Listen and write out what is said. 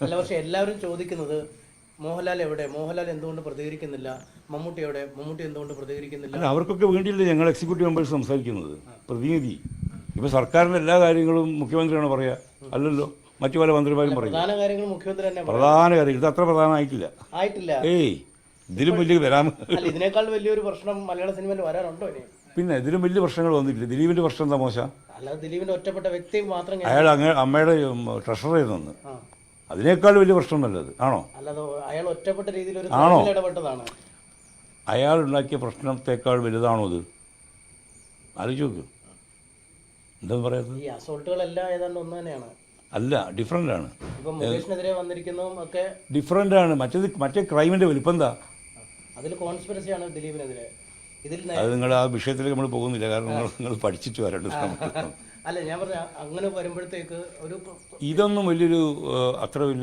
അല്ല, പക്ഷെ എല്ലാവരും ചോദിക്കുന്നത് മോഹൻലാൽ എവിടെ, മോഹൻലാൽ എന്തുകൊണ്ട് പ്രതികരിക്കുന്നില്ല, മമ്മൂട്ടി എവിടെ, മമ്മൂട്ടി എന്തുകൊണ്ട് പ്രതികരിക്കുന്നില്ല. അല്ല, അവർക്കൊക്കെ വേണ്ടിയില്ലേ ഞങ്ങൾ എക്സിക്യൂട്ടീവ് മെമ്പേഴ്സ് സംസാരിക്കുന്നത്, പ്രതിനിധി. ഇപ്പോൾ സർക്കാരിൻ്റെ എല്ലാ കാര്യങ്ങളും മുഖ്യമന്ത്രിയാണ് പറയുക, അല്ലല്ലോ മറ്റു പല മന്ത്രിമാരും പറയും. പ്രധാന കാര്യങ്ങൾ മുഖ്യമന്ത്രി തന്നെ പ്രധാന കാര്യം ഇത് അത്ര പ്രധാനമായിട്ടില്ല. ആയിട്ടില്ല. ഏയ്, ഇതിലും വലിയ വരാൻ, അല്ല, ഇതിനേക്കാൾ വലിയൊരു പ്രശ്നം മലയാള സിനിമയിൽ വരാനുണ്ടോ ഇനി? പിന്നെ ഇതിലും വലിയ പ്രശ്നങ്ങൾ വന്നിട്ടില്ല. ദിലീപിൻ്റെ പ്രശ്നം എന്താ മോശം? അല്ലാതെ ദിലീപിന്റെ ഒറ്റപ്പെട്ട വ്യക്തി മാത്രം അയാൾ അമ്മയുടെ ട്രഷറായിരുന്നു അന്ന്. അതിനേക്കാൾ വലിയ പ്രശ്നം നല്ലത് ആണോ? അല്ലാതെ അയാൾ ഒറ്റപ്പെട്ട രീതിയിൽ ഒരു ആണോ? ഇടപെട്ടതാണ്. അയാൾ ഉണ്ടാക്കിയ പ്രശ്നത്തെക്കാൾ വലുതാണോ അത്? ആലോചിച്ച് നോക്ക്. എന്താന്ന് പറയുന്നത്? ഈ അസോൾട്ടുകളെല്ലാം ഏതാണ്ട് ഒന്ന് തന്നെയാണ്. അല്ല, ഡിഫറൻ്റ് ആണ്. ഇപ്പം മുകേഷിനെതിരെ വന്നിരിക്കുന്നതും ഒക്കെ ഡിഫറൻ്റ് ആണ്. മറ്റേ ക്രൈമിൻ്റെ വലിപ്പം എന്താ? അതിൽ കോൺസ്പിറസിയാണ് ദിലീപിനെതിരെ. ഇതിൽ അത് നിങ്ങൾ ആ വിഷയത്തിലേക്ക് നമ്മൾ പോകുന്നില്ല, കാരണം നിങ്ങൾ പഠിച്ചിട്ട് വരേണ്ട. അല്ല, ഞാൻ പറഞ്ഞ അങ്ങനെ വരുമ്പോഴത്തേക്ക് ഒരു ഇതൊന്നും വലിയൊരു അത്ര വലിയ